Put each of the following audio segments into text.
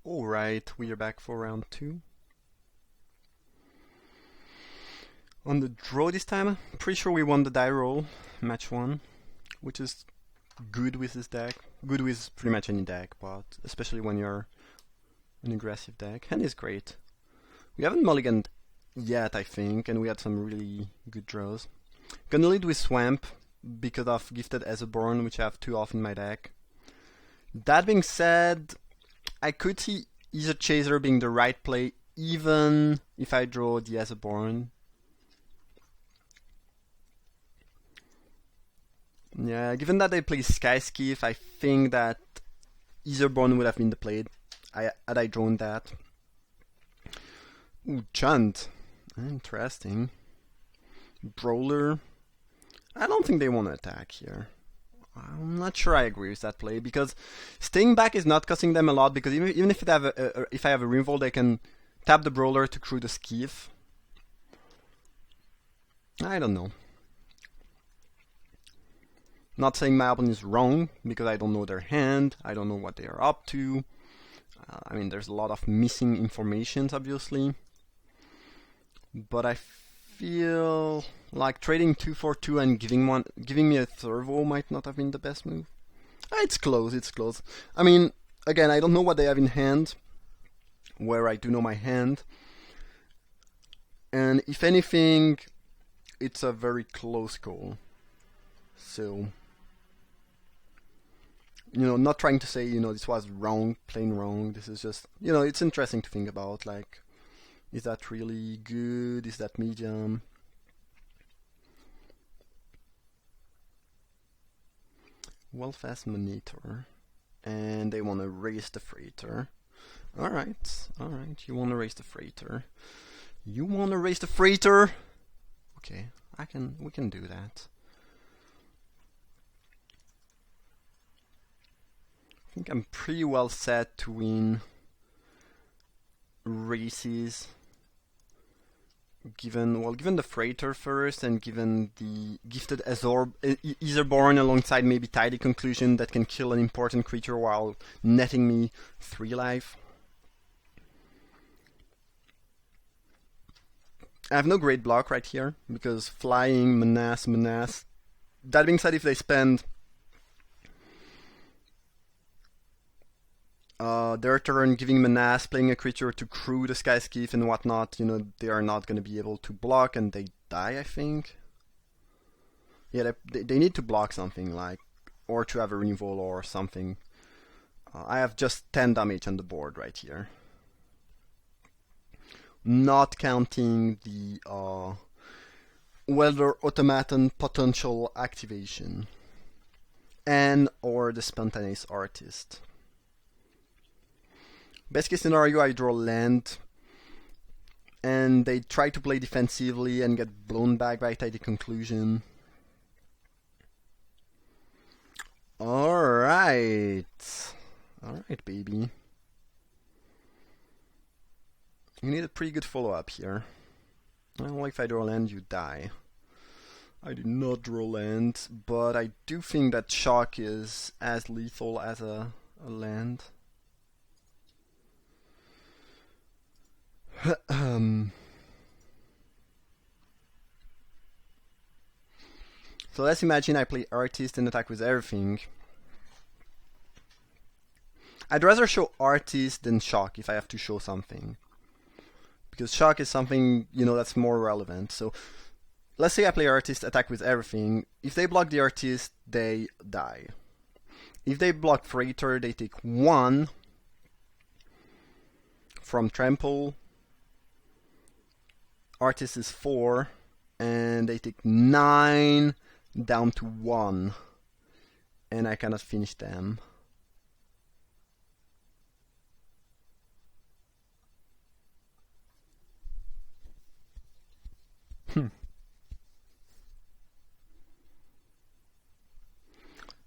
Alright, we are back for round 2. On the draw this time, pretty sure we won the die roll, match 1, which is good with this deck. Good with pretty much any deck, but especially when you're an aggressive deck. Hand is great. We haven't mulliganed yet, I think, and we had some really good draws. Gonna lead with Swamp because of Gifted Aetherborn, which I have 2 of in my deck. That being said, I could see Aether Chaser being the right play even if I draw the Aetherborn. Yeah, given that they play Skyskiff, I think that Aetherborn would have been the play had I drawn that. Ooh, Chunt. Interesting. Brawler. I don't think they want to attack here. I'm not sure I agree with that play because staying back is not costing them a lot because even if I have a Revolt, I can tap the Brawler to crew the Skiff. I don't know. Not saying my opponent is wrong because I don't know their hand, I don't know what they are up to. I mean, there's a lot of missing information, obviously. But I feel like trading 2 for 2 and giving me a servo might not have been the best move. It's close, it's close. I mean, again, I don't know what they have in hand, where I do know my hand. And if anything, it's a very close call. So, not trying to say, this was wrong, plain wrong. This is just, it's interesting to think about, like, is that really good? Is that medium? Well-fast Monitor. And they want to raise the freighter. Alright, you want to raise the freighter. You want to raise the freighter? Okay, we can do that. I think I'm pretty well set to win races. Given the freighter first, and given the gifted Aetherborn alongside maybe Tidy Conclusion that can kill an important creature while netting me 3 life. I have no great block right here because flying, menace. That being said, if they spend their turn giving menace, playing a creature to crew the Skyskiff and whatnot, they are not going to be able to block and they die, I think. Yeah, they need to block something, like, or to have a removal or something. I have just 10 damage on the board right here. Not counting the Welder Automaton potential activation. And or the Spontaneous Artist. Best case scenario, I draw land, and they try to play defensively and get blown back by Tidy Conclusion. Alright, baby. You need a pretty good follow-up here. Well, if I draw land, you die. I did not draw land, but I do think that Shock is as lethal as a land. So let's imagine I play Artist and attack with everything. I'd rather show Artist than Shock if I have to show something. Because Shock is something, that's more relevant. So let's say I play Artist, attack with everything. If they block the Artist, they die. If they block Freighter, they take 1 from Trample. Artist is 4, and they take 9 down to 1, and I cannot finish them.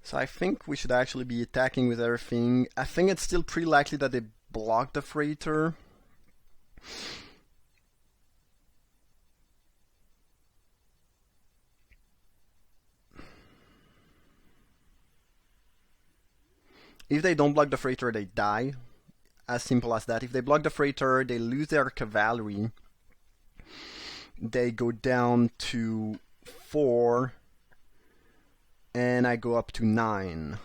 So I think we should actually be attacking with everything. I think it's still pretty likely that they block the Freighter. If they don't block the Freighter, they die. as simple as that. If they block the freighter, they lose their cavalry. They go down to 4, and I go up to 9.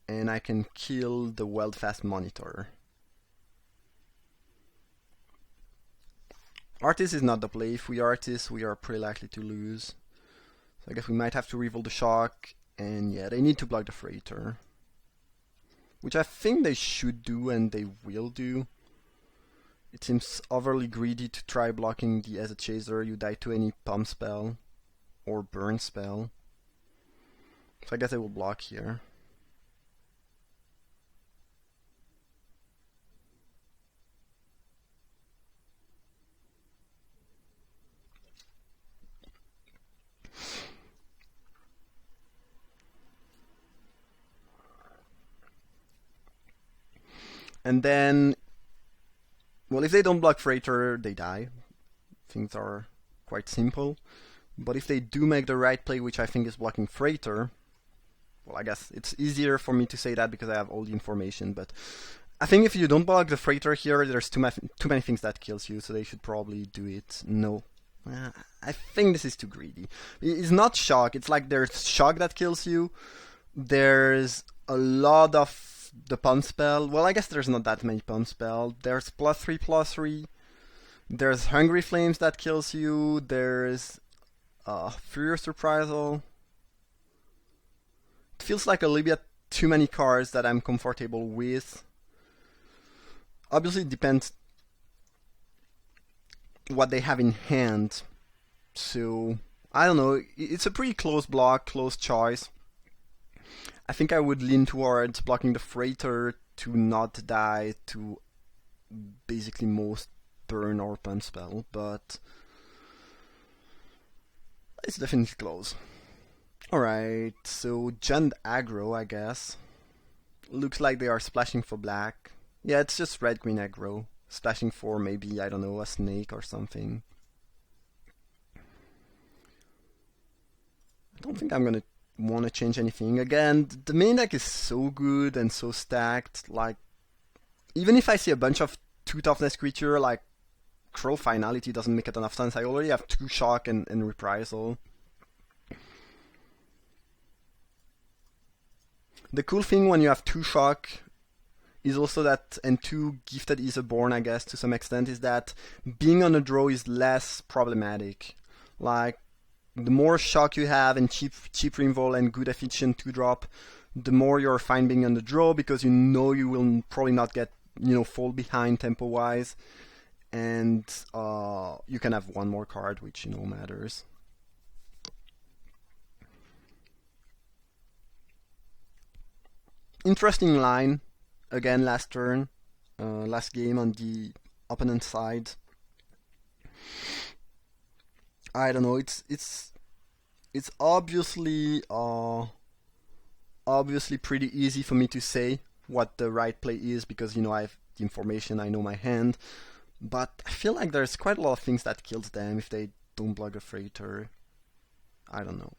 And I can kill the Weldfast monitor. Artist is not the play. If we Artist, we are pretty likely to lose. So I guess we might have to revolt the shock. And yeah, they need to block the freighter. Which I think they should do, and they will do. It seems overly greedy to try blocking the Aether Chaser. You die to any pump spell or burn spell. So I guess I will block here. And then, well, if they don't block freighter, they die. Things are quite simple. But if they do make the right play, which I think is blocking freighter, well, I guess it's easier for me to say that because I have all the information. But I think if you don't block the freighter here, there's too many things that kills you, so they should probably do it. No. I think this is too greedy. It's not shock. It's like there's shock that kills you. There's a lot of the pump spell. Well, I guess there's not that many pump spell. There's +3/+3. There's Hungry Flames that kills you. There's Furious Reprisal. It feels like a little bit too many cards that I'm comfortable with. Obviously, it depends what they have in hand. So, I don't know. It's a pretty close block, close choice. I think I would lean towards blocking the freighter to not die to basically most burn or pump spell, but it's definitely close. Alright, so Jund aggro, I guess. Looks like they are splashing for black. Yeah, it's just red-green aggro. Splashing for maybe, I don't know, a snake or something. I don't think I'm gonna want to change anything. Again, the main deck is so good and so stacked. Like, even if I see a bunch of 2 toughness creature, like Crow Finality doesn't make it enough sense. I already have 2 shock and reprisal. The cool thing when you have 2 shock is also that, and 2 gifted Aetherborn, I guess, to some extent, is that being on a draw is less problematic. Like, the more shock you have and cheap removal and good efficient 2-drop, the more you're fine being on the draw because you know you will probably not get, fall behind tempo-wise, and you can have 1 more card, which matters. Interesting line again last turn, last game on the opponent side. I don't know. It's obviously pretty easy for me to say what the right play is because I have the information. I know my hand, but I feel like there's quite a lot of things that kills them if they don't block a freighter. I don't know.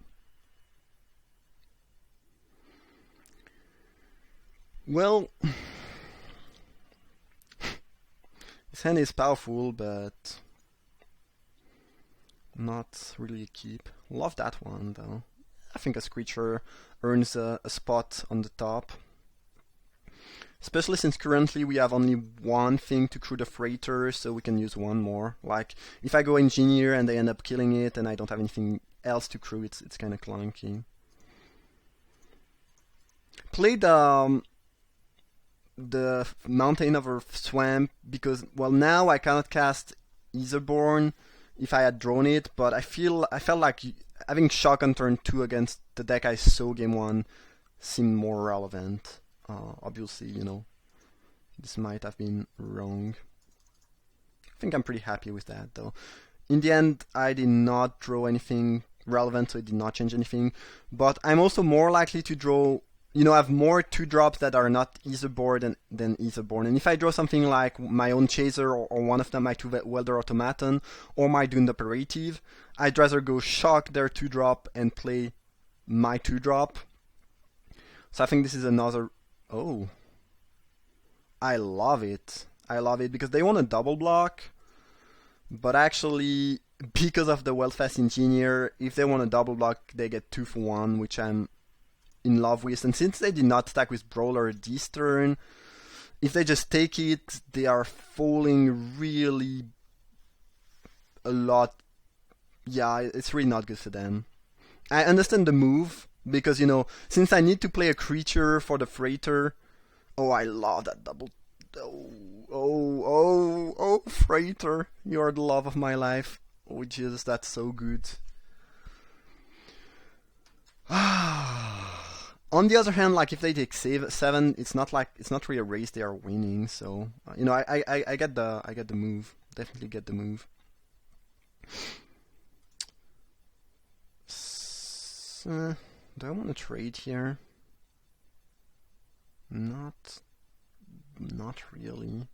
Well, his hand is powerful, but not really a keep. Love that one though. I think a creature earns a spot on the top. Especially since currently we have only 1 thing to crew the freighter, so we can use 1 more. Like, if I go engineer and they end up killing it and I don't have anything else to crew, it's kind of clunky. Played the Mountain over Swamp because, well, now I cannot cast Aetherborn if I had drawn it, but I felt like having shock on turn 2 against the deck I saw game 1 seemed more relevant. Obviously, this might have been wrong. I think I'm pretty happy with that though. In the end, I did not draw anything relevant, so it did not change anything, but I'm also more likely to draw have more 2-drops that are not Aetherborn than Aetherborn. And if I draw something like my own Chaser or one of them, my 2 Welder Automaton or my Doomed Operative, I'd rather go shock their 2-drop and play my 2-drop. So I think this is another... Oh. I love it. I love it because they want a double block, but actually, because of the Well-Fast Engineer, if they want a double block, they get 2 for 1, which I'm in love with. And since they did not stack with Brawler this turn, if they just take it, they are falling really a lot. Yeah, it's really not good for them. I understand the move, because, since I need to play a creature for the freighter. Oh, I love that double. Oh, freighter. You're the love of my life. Oh, Jesus, that's so good. On the other hand, like, if they take 7, it's not really a race they are winning. So, I get the move. Definitely get the move. Do I want to trade here? Not really.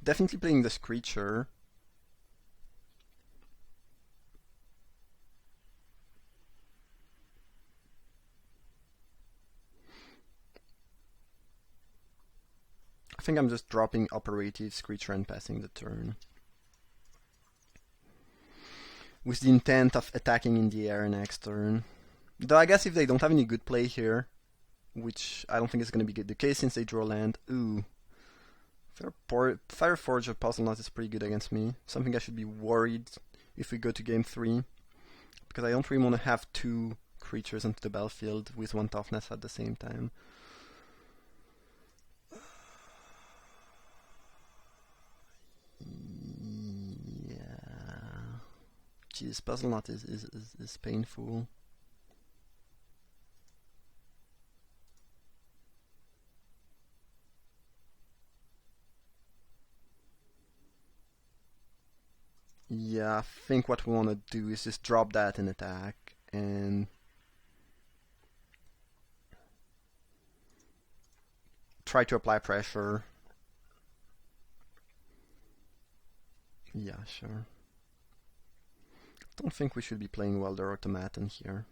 Definitely playing this creature. I think I'm just dropping operatives, creature, and passing the turn, with the intent of attacking in the air next turn. Though I guess if they don't have any good play here, which I don't think is going to be the case since they draw land. Ooh. Fireforge or Puzzle Knot is pretty good against me. Something I should be worried if we go to game 3. Because I don't really want to have 2 creatures onto the battlefield with 1 toughness at the same time. Yeah. Jeez, Puzzle Knot is painful. Yeah, I think what we want to do is just drop that and attack, and try to apply pressure. Yeah, sure. Don't think we should be playing Welder Automaton here.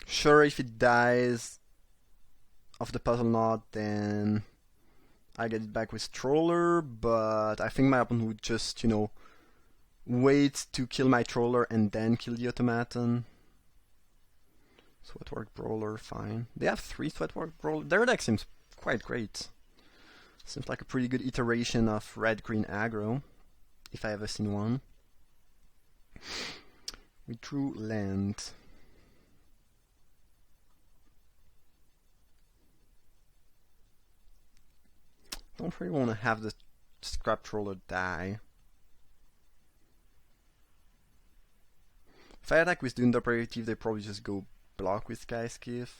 Sure, if it dies of the Puzzle Knot, then I get it back with Troller, but I think my opponent would just, wait to kill my Troller and then kill the Automaton. Sweatwork Brawler, fine. They have 3 Sweatwork Brawler. Their deck seems quite great. Seems like a pretty good iteration of red-green aggro, if I ever seen one. We drew land. Don't really want to have the Scrap Troller die. If I attack with Doomed Operative, they probably just go block with Skyskiff.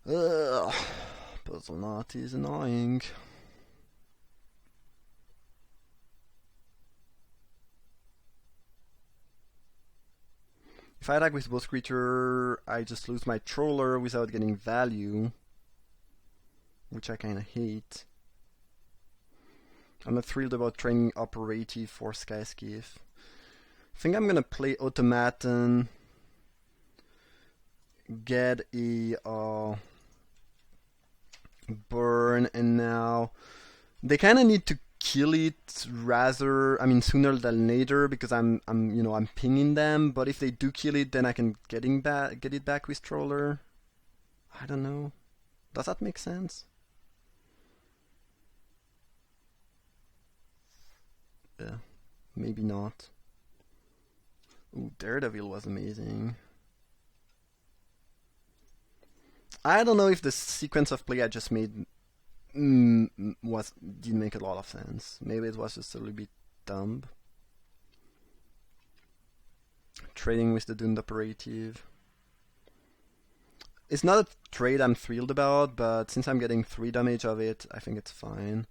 Ugh, Puzzle Knot is annoying. If I attack with both creature, I just lose my Troller without getting value, which I kinda hate. I'm not thrilled about training Operative for Skyskiff. I think I'm gonna play Automaton, get a burn, and now they kinda need to kill it sooner than later, because I'm pinging them. But if they do kill it, then I can get it back with Troller. I don't know. Does that make sense? Yeah, maybe not. Ooh, Daredevil was amazing. I don't know if the sequence of play I just made didn't make a lot of sense. Maybe it was just a little bit dumb. Trading with the Doomed Operative. It's not a trade I'm thrilled about, but since I'm getting 3 damage of it, I think it's fine.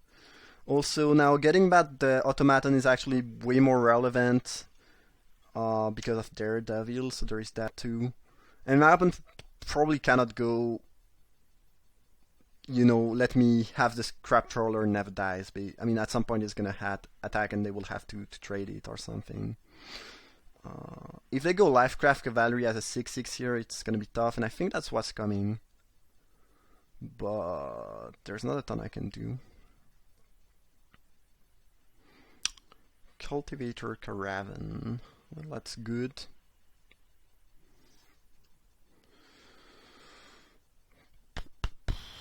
Also, now getting back the Automaton is actually way more relevant because of Daredevil, so there is that too. And my opponent probably cannot go, let me have this crap Troller never dies. At some point it's gonna attack and they will have to trade it or something. If they go Lifecraft Cavalry as a 6/6 here, it's gonna be tough, and I think that's what's coming. But there's not a ton I can do. Cultivator Caravan. Well, that's good.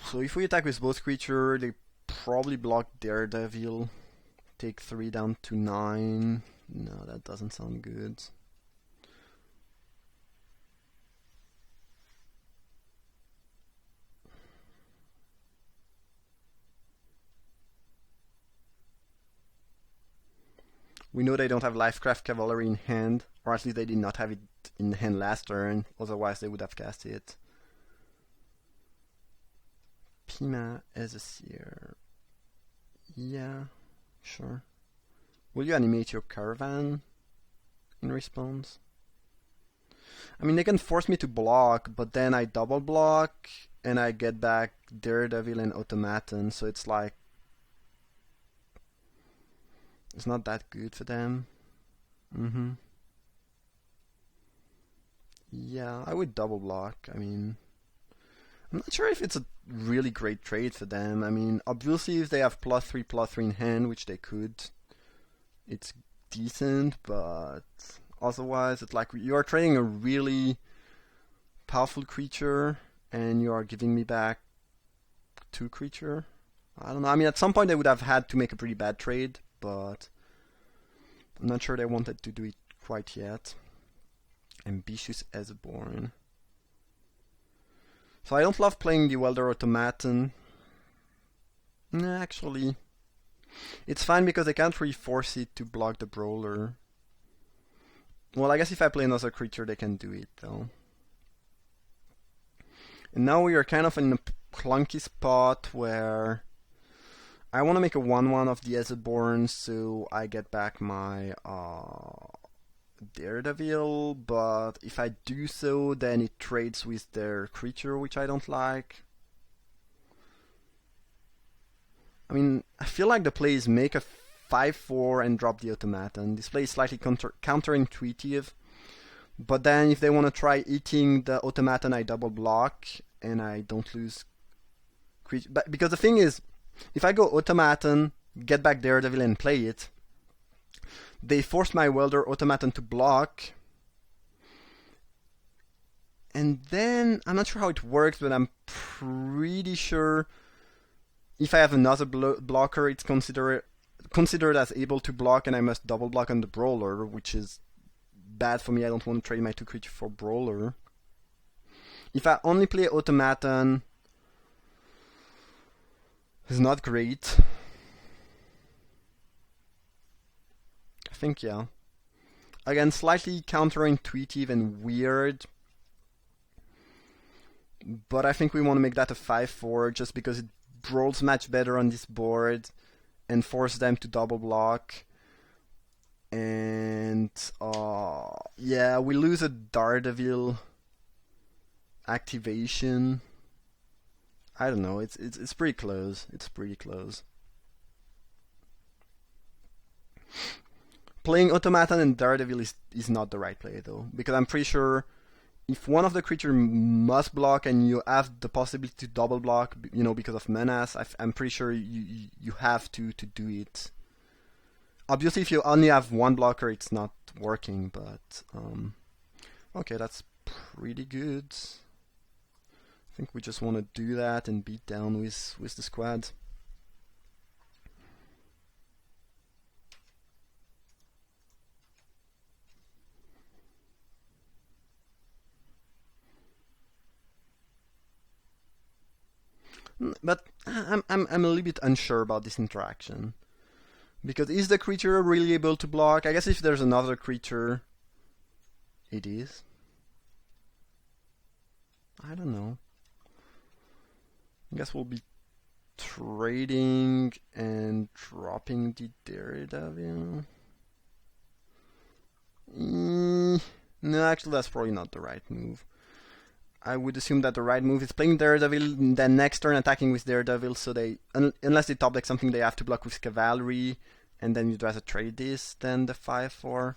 So if we attack with both creatures, they probably block Daredevil. Take 3 down to 9. No, that doesn't sound good. We know they don't have Lifecraft Cavalry in hand, or at least they did not have it in hand last turn, otherwise they would have cast it. Pima as a seer. Yeah, sure. Will you animate your caravan in response? I mean, they can force me to block, but then I double block and I get back Daredevil and Automaton, so it's like it's not that good for them. Yeah, I would double block. I mean, I'm not sure if it's a really great trade for them. I mean, obviously if they have +3/+3 in hand, which they could, it's decent, but otherwise it's like you are trading a really powerful creature and you are giving me back 2 creature. I don't know. I mean, at some point they would have had to make a pretty bad trade, but I'm not sure they wanted to do it quite yet. Ambitious Airborne. So I don't love playing the Welder Automaton. Nah, actually, it's fine because I can't really force it to block the Brawler. Well, I guess if I play another creature, they can do it though. And now we are kind of in a clunky spot where I want to make a 1/1 of the Aetherborn so I get back my Daredevil, but if I do so, then it trades with their creature, which I don't like. I mean, I feel like the play is make a 5/4 and drop the Automaton. This play is slightly counterintuitive, but then if they want to try eating the Automaton, I double block and I don't lose creature. But because the thing is, if I go Automaton, get back Daredevil and play it, they force my Welder Automaton to block. And then, I'm not sure how it works, but I'm pretty sure if I have another blocker, it's considered as able to block, and I must double block on the Brawler, which is bad for me. I don't want to trade my 2 creatures for Brawler. If I only play Automaton, it's not great. I think, yeah. Again, slightly counterintuitive and weird. But I think we want to make that a 5/4 just because it rolls much better on this board and force them to double block. And yeah, we lose a Daredevil activation. I don't know. It's pretty close. It's pretty close. Playing Automaton and Daredevil is not the right play though, because I'm pretty sure if one of the creatures must block and you have the possibility to double block, you know, because of menace, I'm pretty sure you have to do it. Obviously, if you only have one blocker, it's not working. But okay, that's pretty good. I think we just want to do that and beat down with the squad. But I'm a little bit unsure about this interaction. Because is the creature really able to block? I guess if there's another creature, it is. I don't know. I guess we'll be trading and dropping the Daredevil. No, actually that's probably not the right move. I would assume that the right move is playing Daredevil, then next turn attacking with Daredevil, so they, unless they top deck something they have to block with Cavalry, and then you'd rather trade this than the 5/4.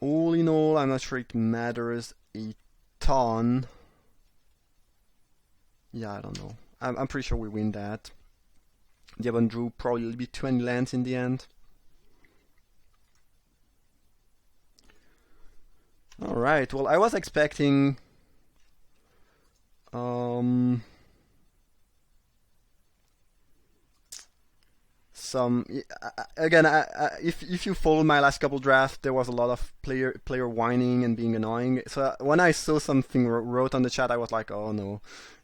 all in all, I'm not sure it matters a ton. Yeah, I don't know. I'm pretty sure we win that. The opponent drew probably be 20 lands in the end. Alright, well, I was expecting some again. If you follow my last couple drafts, there was a lot of player whining and being annoying. So when I saw something wrote on the chat, I was like, oh no,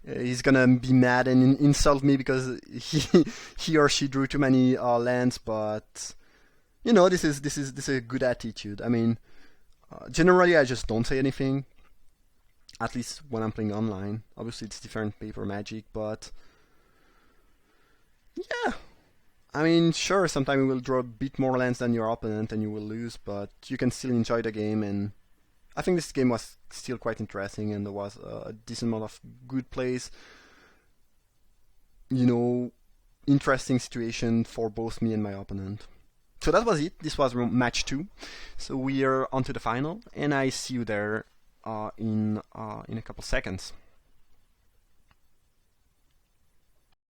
he's gonna be mad and insult me because he or she drew too many lands. But you know, this is a good attitude. I mean, generally I just don't say anything. At least when I'm playing online. Obviously, it's different paper Magic, but yeah. I mean, sure, sometimes you will draw a bit more lands than your opponent and you will lose, but you can still enjoy the game. And I think this game was still quite interesting, and there was a decent amount of good plays. You know, interesting situation for both me and my opponent. So that was it. This was match 2. So we are on to the final, and I see you there in a couple seconds.